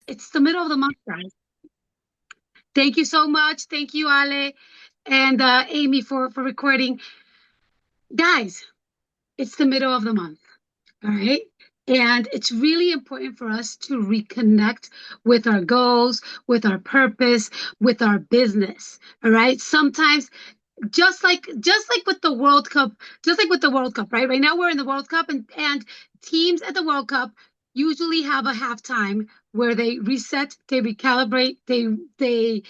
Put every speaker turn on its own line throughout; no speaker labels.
It's the middle of the month, guys. Thank you so much. Thank you, Ale and Amy for recording. Guys, it's the middle of the month. All right. And it's really important for us to reconnect with our goals, with our purpose, with our business. All right. Sometimes just like with the World Cup, just like with the World Cup, right? Right now we're in the World Cup and teams at the World Cup usually have a halftime where they reset, they recalibrate, they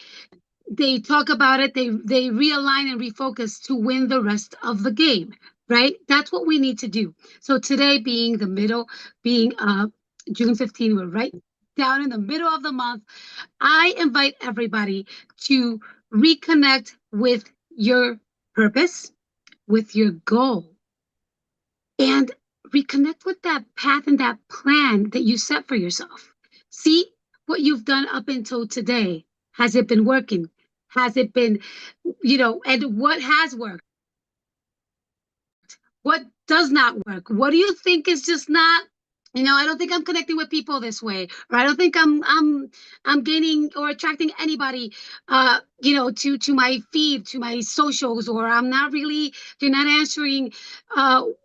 talk about it, they realign and refocus to win the rest of the game, right? That's what we need to do. So today being the middle, being June 15, we're right down in the middle of the month. I invite everybody to reconnect with your purpose, with your goal, and reconnect with that path and that plan that you set for yourself. See what you've done up until today. Has it been working? Has it been, and what has worked? What does not work? What do you think is just not, I don't think I'm connecting with people this way, or I don't think I'm gaining or attracting anybody to my feed, to my socials, or I'm not really, they're not answering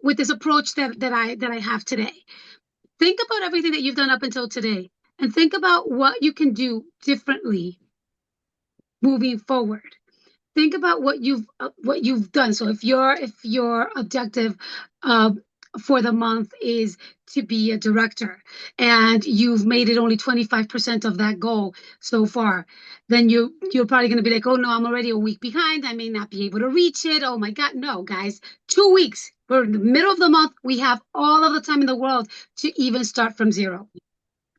with this approach that I have today. Think about everything that you've done up until today and think about what you can do differently moving forward. Think about what you've done. So if your objective uh, for the month is to be a director and you've made it only 25% of that goal so far, then you're probably going to be like, oh no, I'm already a week behind, I may not be able to reach it. Oh my god, no, guys. 2 weeks, we're in the middle of the month, we have all of the time in the world to even start from zero,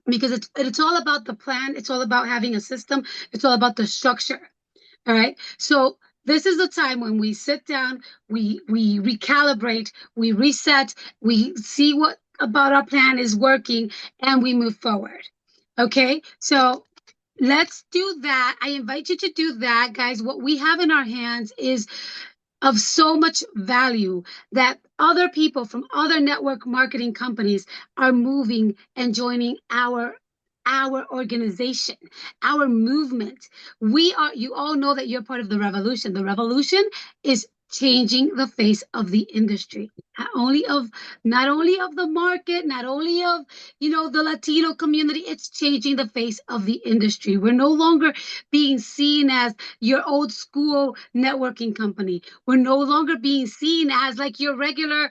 because it's all about the plan, it's all about having a system, it's all about the structure. All right. So this is the time when we sit down, we recalibrate, we reset, we see what about our plan is working, and we move forward. Okay. So let's do that. I invite you to do that, guys. What we have in our hands is of so much value that other people from other network marketing companies are moving and joining our organization, our movement. We are, you all know that you're part of the revolution. The revolution is changing the face of the industry, not only of the market, not only of the Latino community. It's changing the face of the industry. We're no longer being seen as your old school networking company. We're no longer being seen as like your regular,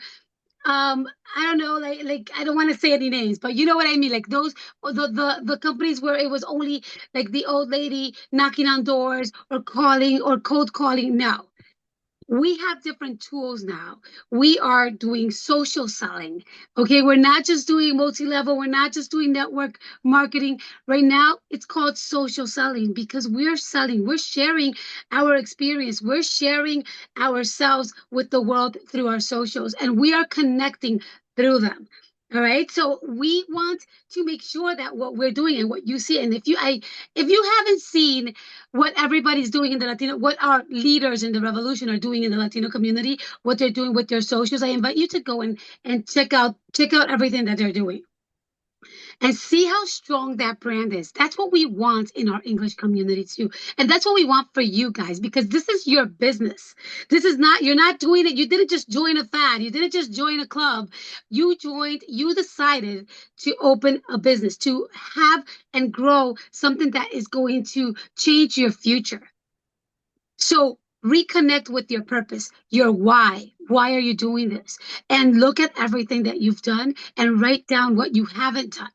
I don't know, like I don't want to say any names, but you know what I mean, like those, or the companies where it was only like the old lady knocking on doors or calling or cold calling. Now we have different tools now. We are doing social selling. Okay, we're not just doing multi-level, we're not just doing network marketing. Right now it's called social selling because we're selling, we're sharing our experience, we're sharing ourselves with the world through our socials, and we are connecting through them. All right, so we want to make sure that what we're doing and what you see, and if you haven't seen what everybody's doing in the Latino, what our leaders in the revolution are doing in the Latino community, what they're doing with their socials, I invite you to go and check out everything that they're doing and see how strong that brand is. That's what we want in our English community too. And that's what we want for you guys, because this is your business. This is not, you're not doing it. You didn't just join a fad. You didn't just join a club. You decided to open a business, to have and grow something that is going to change your future. So reconnect with your purpose, your why. Why are you doing this? And look at everything that you've done and write down what you haven't done.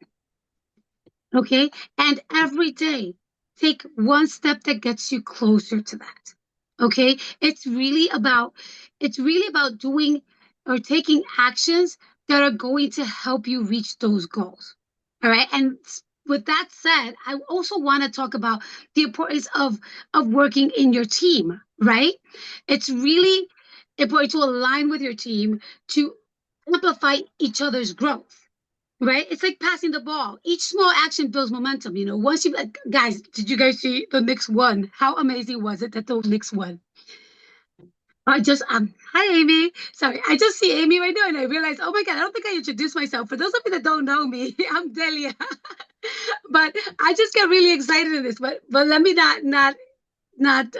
Okay. And every day, take one step that gets you closer to that. Okay. It's really about doing or taking actions that are going to help you reach those goals. All right. And with that said, I also want to talk about the importance of working in your team, right? It's really important to align with your team to amplify each other's growth. Right? It's like passing the ball. Each small action builds momentum. Once you, like, guys, did you guys see the Knicks won? How amazing was it that the Knicks won? Hi Amy. Sorry, I just see Amy right now and I realized, oh my God, I don't think I introduced myself. For those of you that don't know me, I'm Delia. But I just get really excited in this. But let me not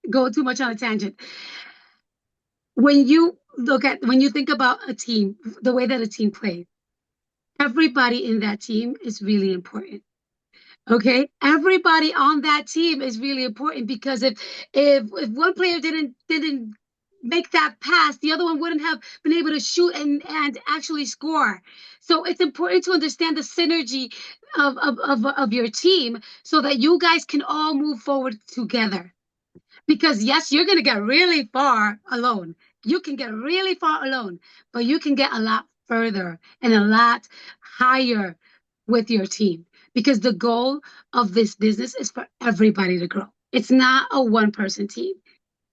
go too much on a tangent. When you think about a team, the way that a team plays, everybody in that team is really important. Okay, everybody on that team is really important because if one player didn't make that pass, the other one wouldn't have been able to shoot and actually score. So it's important to understand the synergy of your team so that you guys can all move forward together. Because yes, you're going to get really far alone. You can get really far alone, but you can get a lot further and a lot higher with your team. Because the goal of this business is for everybody to grow. It's not a one person team.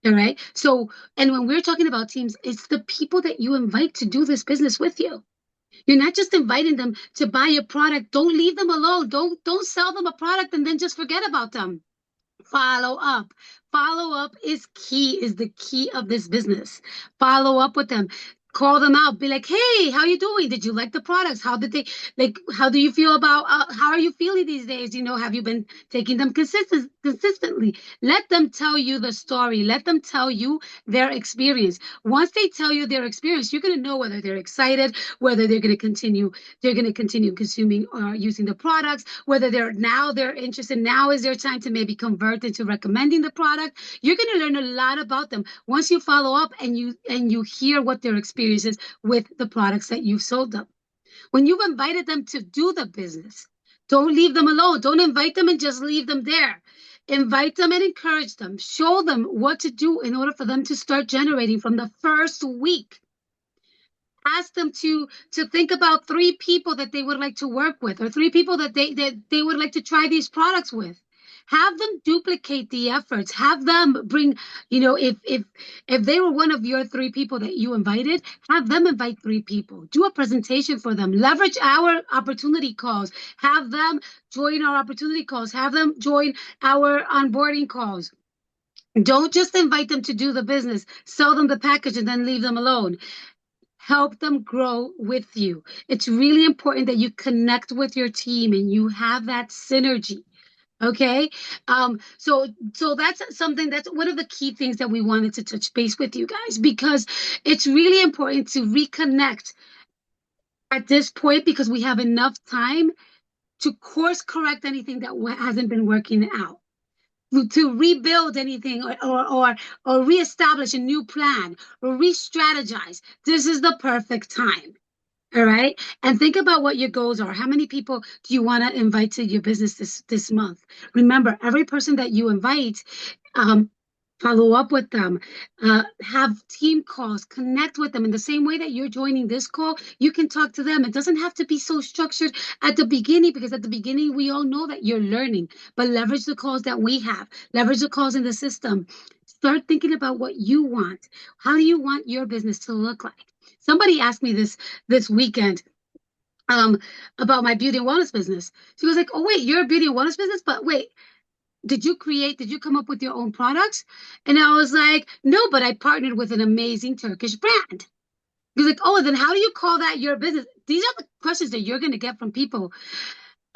All right. So, and when we're talking about teams, it's the people that you invite to do this business with you. You're not just inviting them to buy your product. Don't leave them alone. Don't sell them a product and then just forget about them. Follow up. Follow up is the key of this business. Follow up with them. Call them out. Be like, hey, how you doing? Did you like the products? How did they like? How do you feel about? How are you feeling these days? Have you been taking them consistently? Let them tell you the story. Let them tell you their experience. Once they tell you their experience, you're gonna know whether they're excited, whether they're gonna continue consuming or using the products, whether they're interested. Now is their time to maybe convert into recommending the product. You're gonna learn a lot about them once you follow up and you hear what their experience is with the products that you've sold them. When you've invited them to do the business, don't leave them alone. Don't invite them and just leave them there. Invite them and encourage them. Show them what to do in order for them to start generating from the first week. Ask them to think about three people that they would like to work with or three people that they would like to try these products with. Have them duplicate the efforts. Have them bring, if they were one of your three people that you invited, have them invite three people. Do a presentation for them. Leverage our opportunity calls. Have them join our opportunity calls. Have them join our onboarding calls. Don't just invite them to do the business, sell them the package, and then leave them alone. Help them grow with you. It's really important that you connect with your team and you have that synergy. Okay. So that's something that's one of the key things that we wanted to touch base with you guys because it's really important to reconnect at this point because we have enough time to course correct anything that hasn't been working out to rebuild anything or reestablish a new plan or re-strategize. This is the perfect time. All right. And think about what your goals are. How many people do you want to invite to your business this month? Remember, every person that you invite, um, follow up with them, have team calls, connect with them in the same way that you're joining this call. You can talk to them. It doesn't have to be so structured at the beginning because at the beginning we all know that you're learning, but leverage the calls that we have, leverage the calls in the system. Start thinking about what you want. How do you want your business to look like? Somebody asked me this weekend um about my beauty and wellness business. She was like, "Oh wait, you're a beauty and wellness business, but wait, did you come up with your own products?" And I was like, "No, but I partnered with an amazing Turkish brand." He was like, "Oh, then how do you call that your business?" These are the questions that you're going to get from people.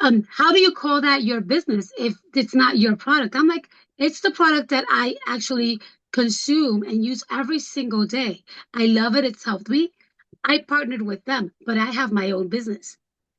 How do you call that your business if it's not your product? I'm like, it's the product that I actually consume and use every single day. I love it. It's helped me. I partnered with them, but I have my own business.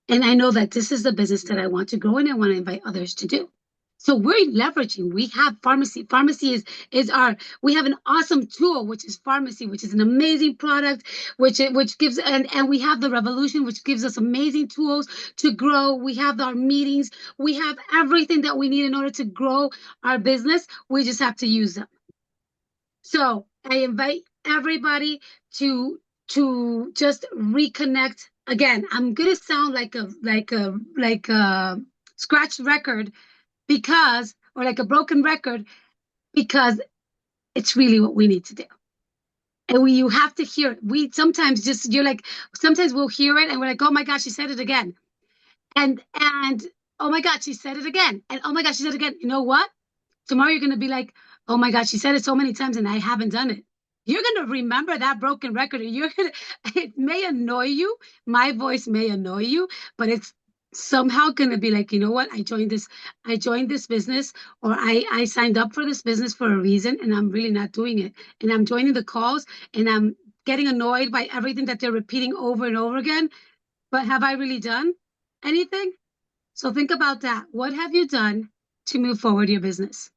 And I know that this is the business that I want to grow and I want to invite others to do. So we're leveraging. We have pharmacy. Pharmacy is our. We have an awesome tool, which is pharmacy, which is an amazing product, which gives and we have the revolution, which gives us amazing tools to grow. We have our meetings. We have everything that we need in order to grow our business. We just have to use them. So I invite everybody to just reconnect. Again, I'm gonna sound like a scratched record because or like a broken record because it's really what we need to do. And you have to hear it. We sometimes just you're like sometimes we'll hear it and we're like, oh my gosh, she said it again. And oh my God, she said it again. And oh my gosh, she said it again. You know what? Tomorrow you're gonna be like, oh my God, she said it so many times and I haven't done it. You're going to remember that broken record. And you're going to, it may annoy you. My voice may annoy you, but it's somehow going to be like, you know what? I joined this business, or I signed up for this business for a reason, and I'm really not doing it. And I'm joining the calls, and I'm getting annoyed by everything that they're repeating over and over again. But have I really done anything? So think about that. What have you done to move forward your business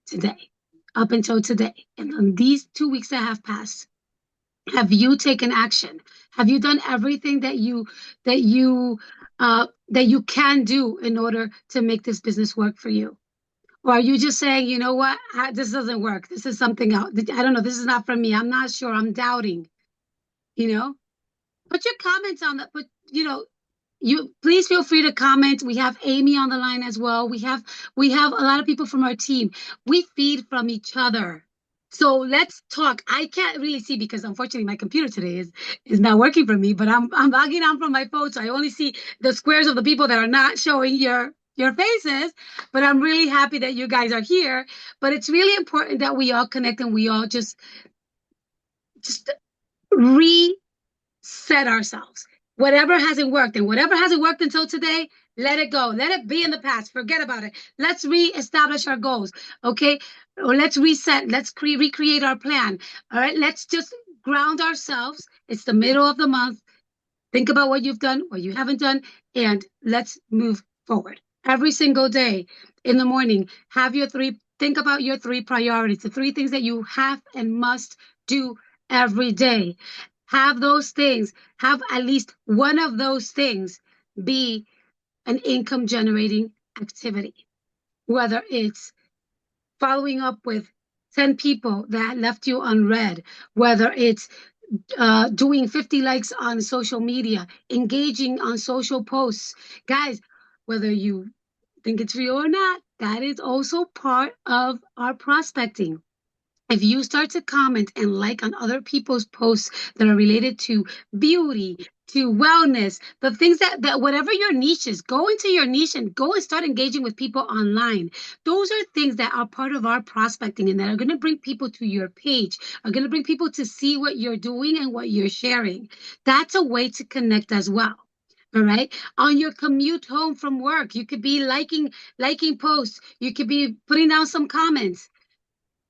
today, up until today? And on these 2 weeks that have passed, have you taken action? Have you done everything that you can do in order to make this business work for you? Or are you just saying, you know what, this doesn't work. This is something else. I don't know. This is not for me. I'm not sure. I'm doubting. You know, put your comments on that. But you please feel free to comment. We have Amy on the line as well. We have a lot of people from our team. We feed from each other. So let's talk. I can't really see because unfortunately my computer today is not working for me, but I'm logging on from my phone, so I only see the squares of the people that are not showing your faces. But I'm really happy that you guys are here. But it's really important that we all connect and we all just reset ourselves. Whatever hasn't worked until today, let it go. Let it be in the past. Forget about it. Let's reestablish our goals. Okay. Or let's reset. Let's recreate our plan. All right. Let's just ground ourselves. It's the middle of the month. Think about what you've done, what you haven't done, and let's move forward. Every single day in the morning, think about your three priorities, the three things that you have and must do every day. Have those things, have at least one of those things be an income generating activity, whether it's following up with 10 people that left you unread, whether it's doing 50 likes on social media, engaging on social posts. Guys, whether you think it's real or not, that is also part of our prospecting. If you start to comment and like on other people's posts that are related to beauty, to wellness, the things that whatever your niche is, go into your niche and go and start engaging with people online. Those are things that are part of our prospecting and that are going to bring people to your page, are going to bring people to see what you're doing and what you're sharing. That's a way to connect as well. All right. On your commute home from work, you could be liking posts. You could be putting down some comments.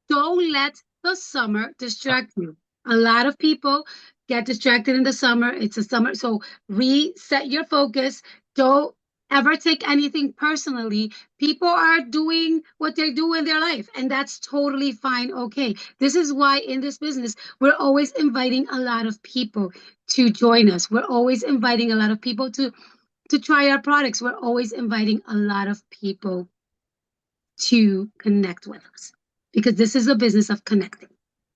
Don't let the summer distract you. A lot of people get distracted in the summer. It's a summer. So reset your focus. Don't ever take anything personally. People are doing what they do in their life, and that's totally fine. Okay. This is why in this business, we're always inviting a lot of people to join us. We're always inviting a lot of people to try our products. We're always inviting a lot of people to connect with us because this is a business of connecting.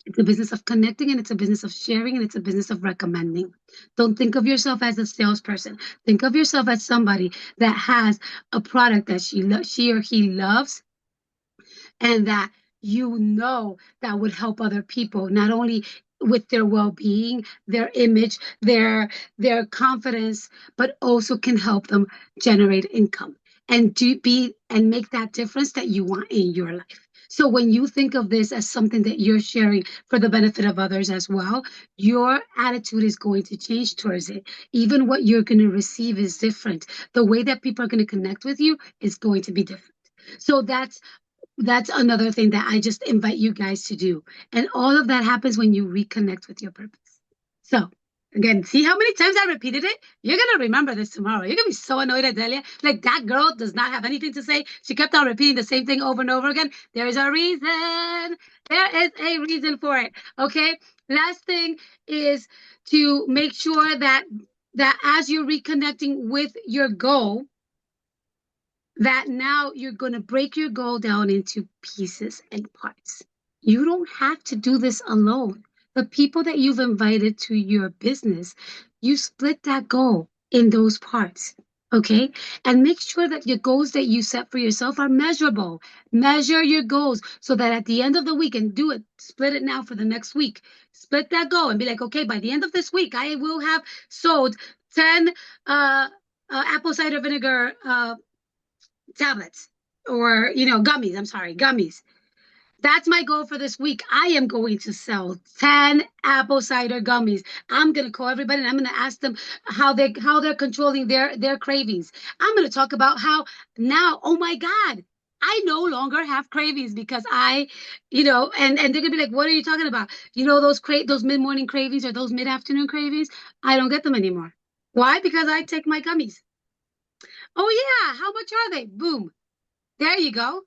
It's a business of connecting and it's a business of sharing and it's a business of recommending. Don't think of yourself as a salesperson. Think of yourself as somebody that has a product that she or he loves and that that would help other people, not only with their well-being, their image, their confidence, but also can help them generate income and make that difference that you want in your life. So when you think of this as something that you're sharing for the benefit of others as well, your attitude is going to change towards it. Even what you're going to receive is different. The way that people are going to connect with you is going to be different. So that's another thing that I just invite you guys to do. And all of that happens when you reconnect with your purpose. So, again, see how many times I repeated it? You're going to remember this tomorrow. You're going to be so annoyed at Delia. Like, that girl does not have anything to say. She kept on repeating the same thing over and over again. There is a reason. There is a reason for it. Okay? Last thing is to make sure that as you're reconnecting with your goal, that now you're going to break your goal down into pieces and parts. You don't have to do this alone. The people that you've invited to your business, you split that goal in those parts. Okay. And make sure that your goals that you set for yourself are measurable. Measure your goals so that at the end of the week, and do it, split it now for the next week. Split that goal and be like, okay, by the end of this week, I will have sold 10 apple cider vinegar tablets or gummies. I'm sorry, gummies. That's my goal for this week. I am going to sell 10 apple cider gummies. I'm going to call everybody and I'm going to ask them how they're controlling their cravings. I'm going to talk about how now, oh my God, I no longer have cravings because and they're going to be like, "What are you talking about? Those mid-morning cravings or those mid-afternoon cravings? I don't get them anymore." Why? Because I take my gummies. Oh yeah, how much are they? Boom. There you go.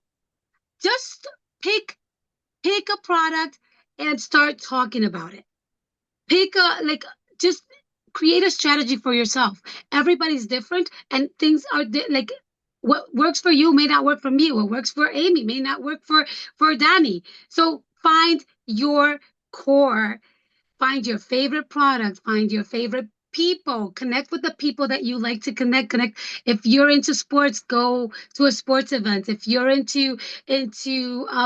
Just pick pick a product and start talking about it. Pick a like just create a strategy for yourself. Everybody's different and things are like what works for you may not work for me. What works for Amy may not work for Danny. So find your core. Find your favorite product, find your favorite people, connect with the people that you like to connect. If you're into sports, go to a sports event. If you're into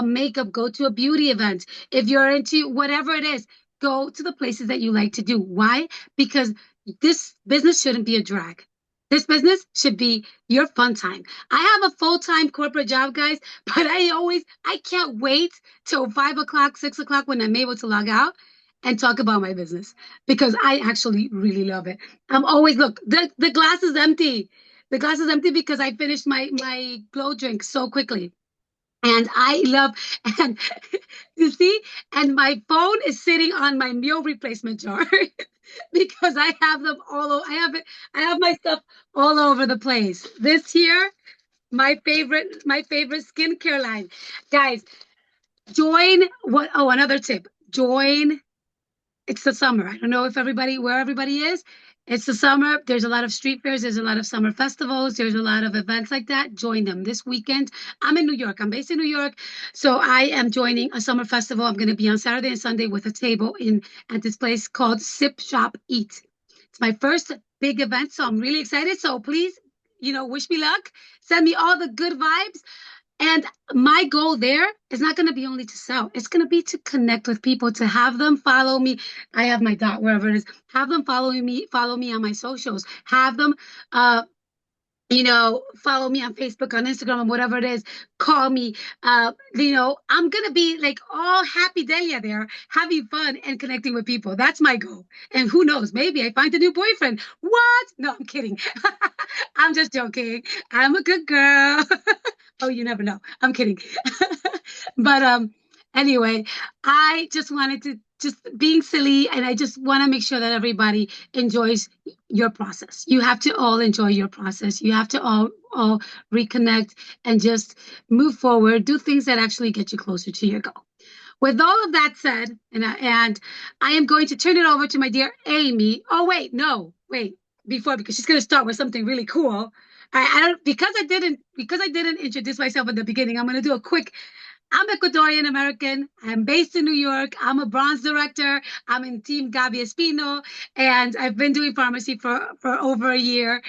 makeup, go to a beauty event. If you're into whatever it is, go to the places that you like to do. Why? Because this business shouldn't be a drag. This business should be your fun time. I have a full-time corporate job, guys, but I can't wait till 5 o'clock, 6 o'clock when I'm able to log out and talk about my business because I actually really love it. I'm always look, the glass is empty. The glass is empty because I finished my glow drink so quickly. And I love and you see, and my phone is sitting on my meal replacement jar because I have them all over. I have my stuff all over the place. This here, my favorite skincare line. Guys, join what oh, another tip. Join It's the summer. I don't know if where everybody is. It's the summer. There's a lot of street fairs. There's a lot of summer festivals. There's a lot of events like that. Join them this weekend. I'm in New York. I'm based in New York. So I am joining a summer festival. I'm going to be on Saturday and Sunday with a table at this place called Sip Shop Eat. It's my first big event. So I'm really excited. So please, wish me luck. Send me all the good vibes. And my goal there is not going to be only to sell. It's going to be to connect with people, to have them follow me. I have my dot wherever it is. Have them follow me on my socials. Have them, follow me on Facebook, on Instagram, and whatever it is. Call me. I'm gonna be like all happy Delia there, having fun and connecting with people. That's my goal. And who knows? Maybe I find a new boyfriend. What? No, I'm kidding. I'm just joking. I'm a good girl. Oh, you never know. I'm kidding. But anyway, I just wanted to just being silly and I just want to make sure that everybody enjoys your process. You have to all enjoy your process. You have to all reconnect and just move forward, do things that actually get you closer to your goal. With all of that said, and I am going to turn it over to my dear Amy. Oh wait, no, wait, because she's going to start with something really cool. I don't because I didn't introduce myself at the beginning. I'm going to do a quick. I'm Ecuadorian American. I'm based in New York. I'm a bronze director. I'm in Team Gabi Espino, and I've been doing pharmacy for over a year.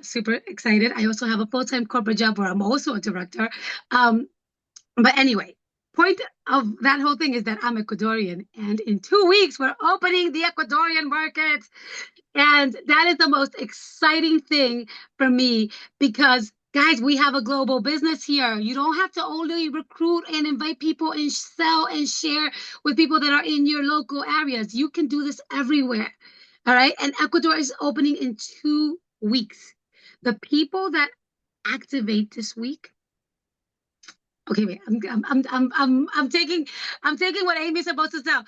Super excited. I also have a full-time corporate job where I'm also a director. But anyway, point of that whole thing is that I'm Ecuadorian, and in 2 weeks we're opening the Ecuadorian market. And that is the most exciting thing for me because, guys, we have a global business here. You don't have to only recruit and invite people and sell and share with people that are in your local areas. You can do this everywhere. All right. And Ecuador is opening in 2 weeks. The people that activate this week. Okay, wait. I'm taking what Amy's supposed to tell.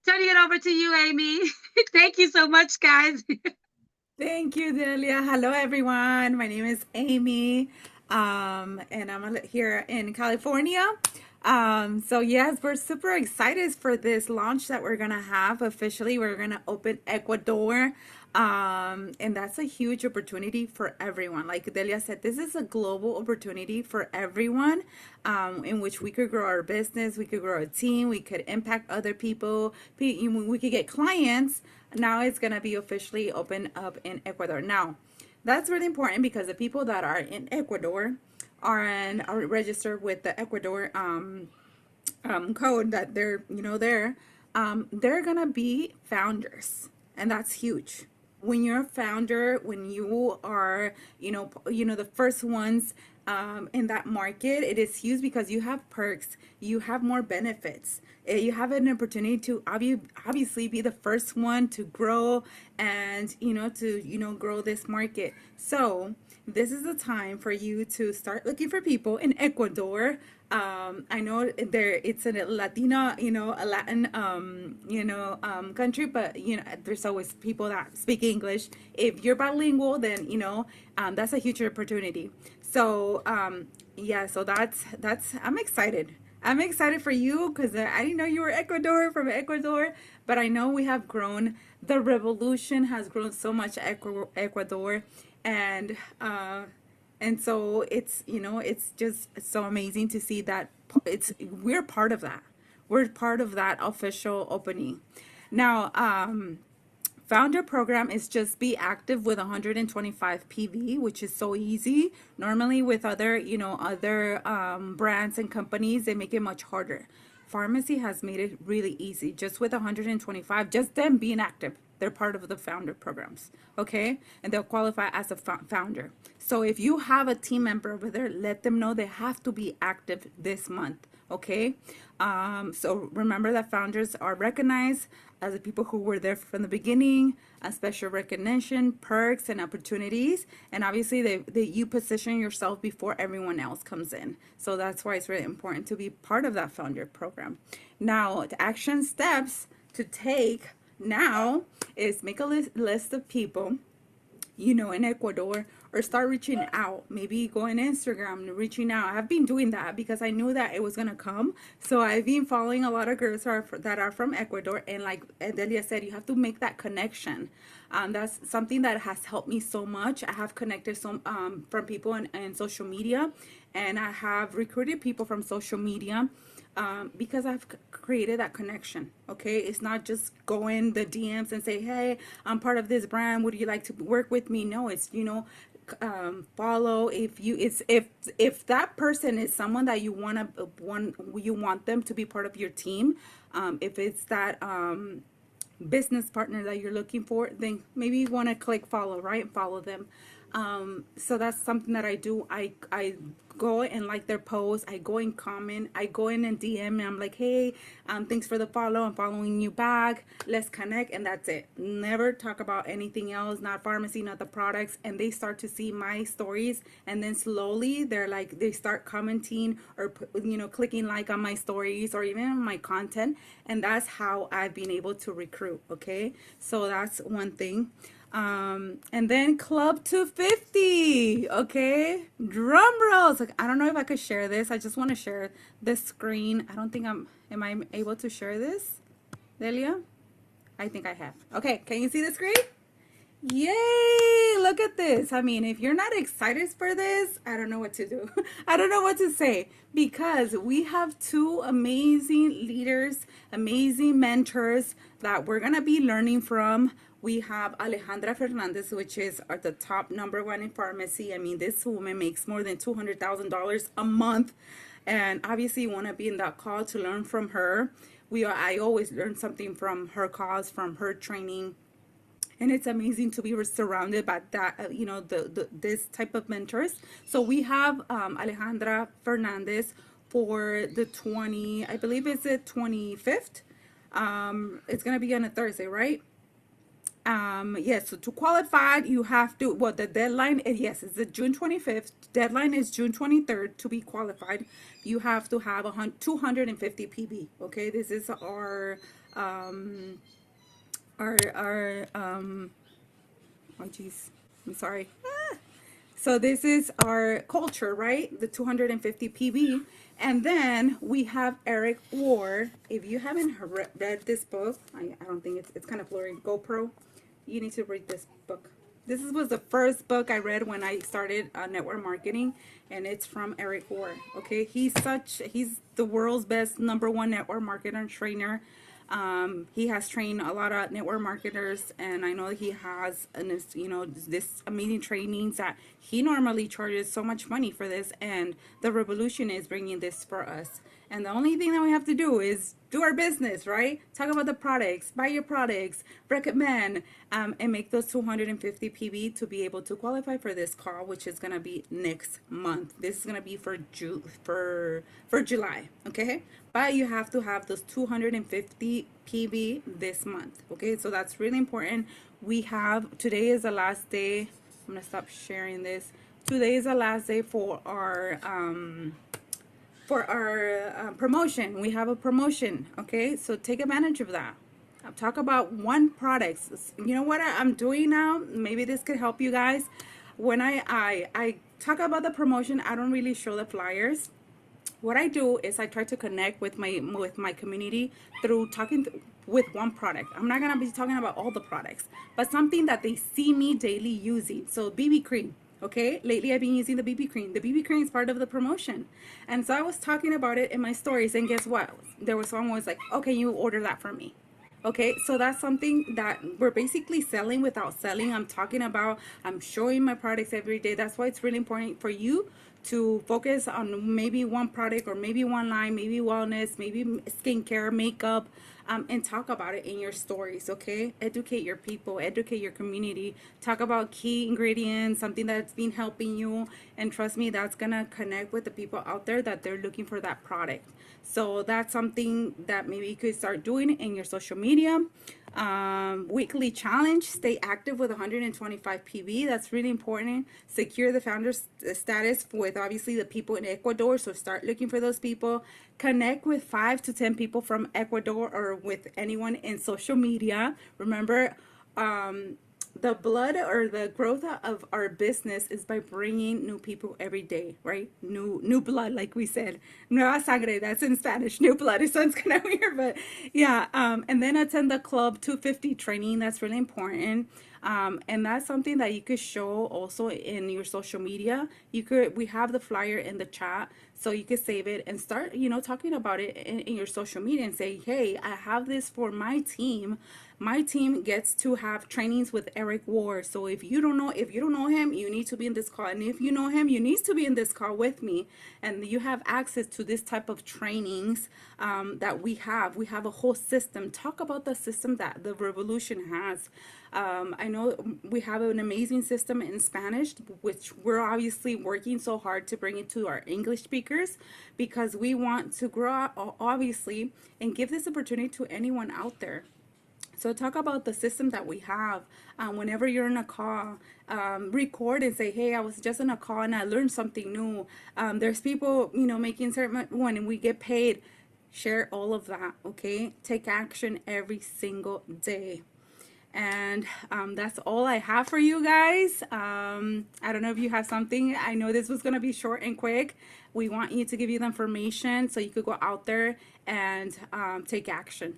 Turning it over to you, Amy. Thank you so much, guys.
Thank you, Delia. Hello, everyone. My name is Amy, and I'm here in California. So yes, we're super excited for this launch that we're gonna have officially. We're gonna open Ecuador, and that's a huge opportunity for everyone. Like Delia said, this is a global opportunity for everyone, in which we could grow our business, we could grow a team, we could impact other people, we could get clients. Now it's gonna be officially open up in Ecuador. Now, that's really important because the people that are in Ecuador are registered with the Ecuador code that they're gonna be founders, and that's huge. When you're a founder, when you are the first ones in that market. It is huge because you have perks, you have more benefits. You have an opportunity to obviously be the first one to grow and to grow this market. So this is the time for you to start looking for people in Ecuador. I know it's a Latina, a Latin, country, but there's always people that speak English. If you're bilingual, then that's a huge opportunity. So yeah, so that's I'm excited. I'm excited for you because I didn't know you were from Ecuador, but I know we have grown. The revolution has grown so much Ecuador, and so it's just so amazing to see that we're part of that. We're part of that official opening. Now, founder program is just be active with 125 PV, which is so easy. Normally with other brands and companies, they make it much harder. Pharmacy has made it really easy just with 125, just them being active. They're part of the founder programs, okay? And they'll qualify as a founder. So if you have a team member over there, let them know they have to be active this month, okay? So remember that founders are recognized as the people who were there from the beginning, a special recognition, perks, and opportunities. And obviously, you position yourself before everyone else comes in. So that's why it's really important to be part of that founder program. Now, the action steps to take now is make a list of people in Ecuador, or start reaching out. Maybe go on Instagram, reaching out. I've been doing that because I knew that it was gonna come. So I've been following a lot of girls that are from Ecuador, and like Delia said, you have to make that connection. That's something that has helped me so much. I have connected some from people in social media, and I have recruited people from social media. Because I've created that connection. Okay, it's not just go in the DMs and say, hey, I'm part of this brand, would you like to work with me? No, it's follow. If that person is someone that you want them to be part of your team, if it's that business partner that you're looking for, then maybe you want to click follow, right, and follow them. So that's something that I do. I go and like their posts. I go and comment. I go in and DM, and I'm like, hey, thanks for the follow. I'm following you back. Let's connect, and that's it. Never talk about anything else, not pharmacy, not the products. And they start to see my stories, and then slowly they start commenting or clicking like on my stories or even on my content, and that's how I've been able to recruit. Okay, so that's one thing. And then Club 250, okay? Drum rolls. Like, I don't know if I could share this. I just want to share this screen. I don't think am I able to share this, Delia? I think I have. Okay, can you see the screen? Yay, look at this. I mean, if you're not excited for this, I don't know what to do. I don't know what to say, because we have two amazing leaders, amazing mentors that we're going to be learning from. We have Alejandra Fernandez, which is the top #1 in pharmacy. I mean, this woman makes more than $200,000 a month. And obviously you want to be in that call to learn from her. I always learn something from her calls, from her training. And it's amazing to be surrounded by that, this type of mentors. So we have Alejandra Fernandez for the I believe it's the 25th. It's going to be on a Thursday, right? Yes, so to qualify, you have to, the deadline is, yes, it's the June 25th. Deadline is June 23rd to be qualified. You have to have 250 PB. Okay, this is our oh geez, I'm sorry. So this is our culture, right? The 250 PB. And then we have Eric Ward. If you haven't read this book, I don't think it's kind of blurry. GoPro, you need to read this book. This was the first book I read when I started network marketing, and it's from Eric Ward. Okay, he's the world's best #1 network marketer and trainer. He has trained a lot of network marketers, and I know he has this amazing trainings that he normally charges so much money for this, and the revolution is bringing this for us. And the only thing that we have to do is do our business, right? Talk about the products, buy your products, recommend, and make those 250 PB to be able to qualify for this call, which is gonna be next month. This is gonna be for for July, okay? But you have to have those 250 PB this month, okay? So that's really important. We have today is the last day. I'm gonna stop sharing this. Today is the last day for our promotion. We have a promotion, okay? So take advantage of that. I'll talk about one product. You know what I'm doing now? Maybe this could help you guys. When I talk about the promotion, I don't really show the flyers. What I do is I try to connect with my community through talking with one product. I'm not gonna be talking about all the products, but something that they see me daily using. So BB cream. Okay, lately I've been using the BB cream. The BB cream is part of the promotion. And so I was talking about it in my stories, and guess what? There was someone who was like, okay, you order that for me. Okay, so that's something that we're basically selling without selling. I'm talking about, I'm showing my products every day. That's why it's really important for you to focus on maybe one product or maybe one line, maybe wellness, maybe skincare, makeup, and talk about it in your stories, okay? Educate your people, educate your community, talk about key ingredients, something that's been helping you, and trust me, that's gonna connect with the people out there that they're looking for that product. So that's something that maybe you could start doing in your social media. Weekly challenge, stay active with 125 PB. That's really important. Secure the founder's status with obviously the people in Ecuador. So start looking for those people. Connect with 5 to 10 people from Ecuador or with anyone in social media. Remember, the blood or the growth of our business is by bringing new people every day, right? New blood, like we said. Nueva sangre, that's in Spanish. New blood. It sounds kind of weird, but yeah. And then attend the Club 250 training. That's really important. And that's something that you could show also in your social media. We have the flyer in the chat, so you could save it and start, talking about it in your social media and say, hey, I have this for my team. My team gets to have trainings with Eric Ward. So if you don't know him, you need to be in this call. And if you know him, you need to be in this call with me. And you have access to this type of trainings that we have. We have a whole system. Talk about the system that the Revolution has. I know we have an amazing system in Spanish, which we're obviously working so hard to bring it to our English speakers because we want to grow, obviously, and give this opportunity to anyone out there. So talk about the system that we have. Whenever you're in a call, record and say, hey, I was just in a call and I learned something new. There's people, making certain when we get paid. Share all of that, okay? Take action every single day. And that's all I have for you guys. I don't know if you have something. I know this was going to be short and quick. We want you to give you the information so you could go out there and take action.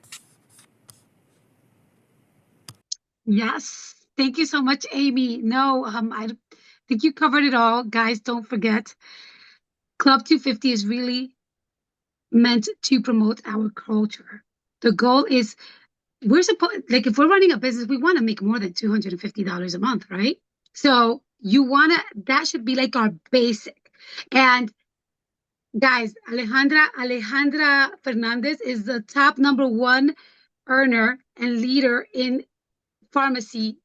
Yes. Thank you so much, Amy. No, I think you covered it all. Guys, don't forget, Club 250 is really meant to promote our culture. The goal is we're supposed, like, if we're running a business, we want to make more than $250 a month, right? So that should be like our basic. And guys, Alejandra Fernandez is the top number one earner and leader in pharmacy,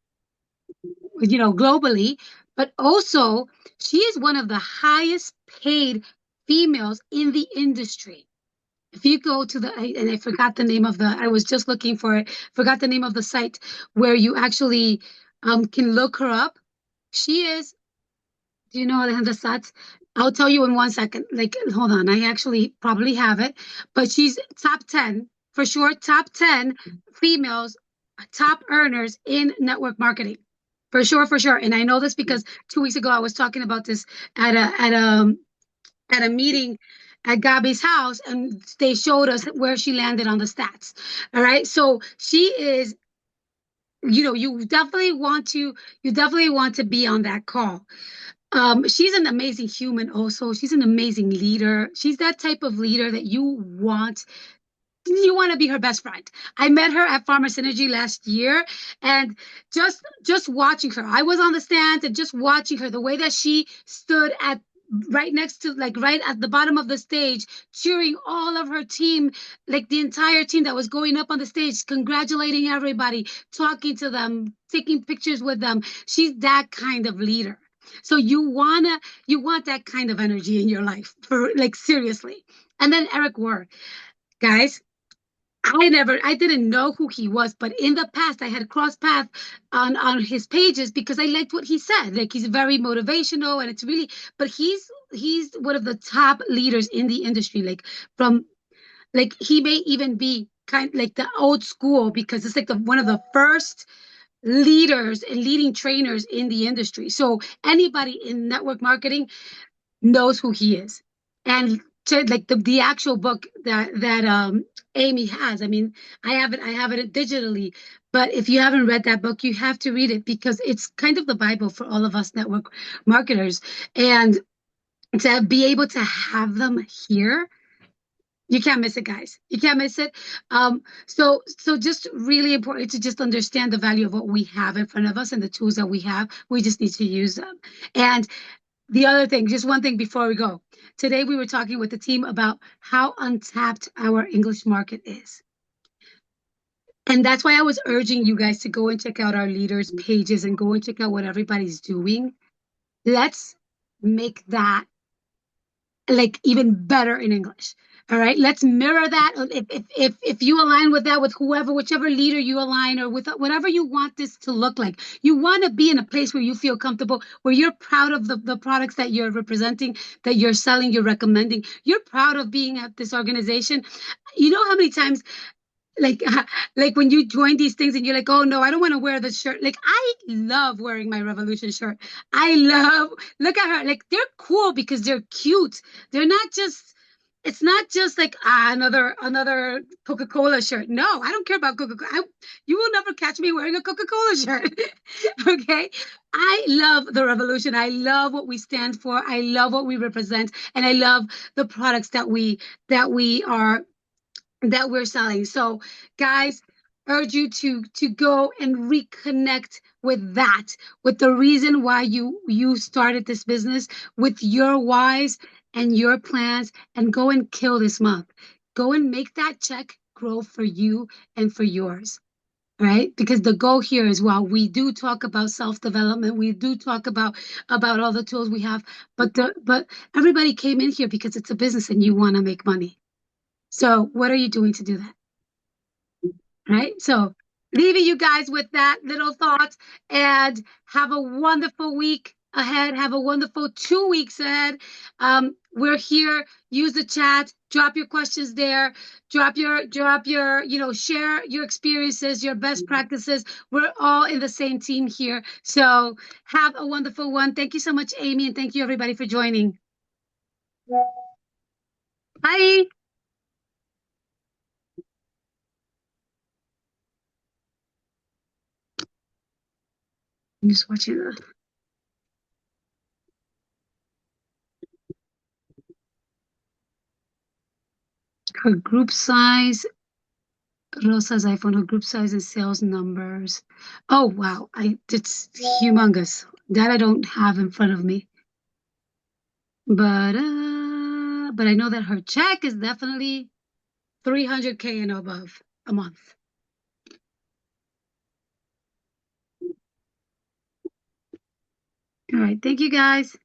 globally, but also she is one of the highest paid females in the industry. If you go to and I forgot the name of I was just looking for it, forgot the name of the site where you actually can look her up. She is, do you know Alejandra Satz? I'll tell you in 1 second. Like, hold on, I actually probably have it, but she's top 10, for sure, top 10 females, top earners in network marketing. For sure, for sure. And I know this because 2 weeks ago I was talking about this at a meeting at Gabby's house, and they showed us where she landed on the stats. All right. So she is, you definitely want to be on that call. She's an amazing human also. She's an amazing leader. She's that type of leader that you want to be her best friend. I met her at Farmer Synergy last year, and just watching her, I was on the stands and just watching her, the way that she stood at right next to, like, right at the bottom of the stage, cheering all of her team, like the entire team that was going up on the stage, congratulating everybody, talking to them, taking pictures with them. She's that kind of leader. So you want that kind of energy in your life, for, like, seriously. And then Eric Ward, guys, I didn't know who he was, but in the past I had crossed paths on his pages because I liked what he said. Like, he's very motivational, and it's really, but he's one of the top leaders in the industry. Like, from, like, he may even be kind like the old school, because it's like one of the first leaders and leading trainers in the industry. So anybody in network marketing knows who he is. And to, like, the actual book that Amy has. I mean, I have it digitally, but if you haven't read that book, you have to read it, because it's kind of the Bible for all of us network marketers. And to be able to have them here, you can't miss it, guys. You can't miss it. So just really important to just understand the value of what we have in front of us and the tools that we have. We just need to use them. And the other thing, just one thing before we go. Today we were talking with the team about how untapped our English market is. And that's why I was urging you guys to go and check out our leaders' pages and go and check out what everybody's doing. Let's make that, like, even better in English. All right, let's mirror that. If you align with that, with whoever, whichever leader you align, or with whatever you want this to look like, you want to be in a place where you feel comfortable, where you're proud of the products that you're representing, that you're selling, you're recommending. You're proud of being at this organization. You know how many times, like, like, when you join these things and you're like, oh no, I don't want to wear this shirt. Like, I love wearing my Revolution shirt. I love, look at her, like, they're cool because they're cute. They're not just, it's not just like, another Coca-Cola shirt. No, I don't care about Coca-Cola. You will never catch me wearing a Coca-Cola shirt. Okay, I love the Revolution. I love what we stand for. I love what we represent, and I love the products that we are, that we're selling. So, guys, urge you to go and reconnect with that, with the reason why you started this business, with your whys and your plans, and go and kill this month. Go and make that check grow for you and for yours. Right? Because the goal here is, while we do talk about self-development, we do talk about all the tools we have, but everybody came in here because it's a business and you want to make money. So what are you doing to do that? Right? So, leaving you guys with that little thought, and have a wonderful week ahead. Have a wonderful 2 weeks ahead. We're here. Use the chat. Drop your questions there. Drop your, share your experiences, your best practices. We're all in the same team here. So have a wonderful one. Thank you so much, Amy, and thank you everybody for joining. Bye. I'm just watching her group size. Rosa's iPhone, her group size and sales numbers. Oh wow, it's humongous. That I don't have in front of me. But I know that her check is definitely 300K and above a month. All right, thank you guys.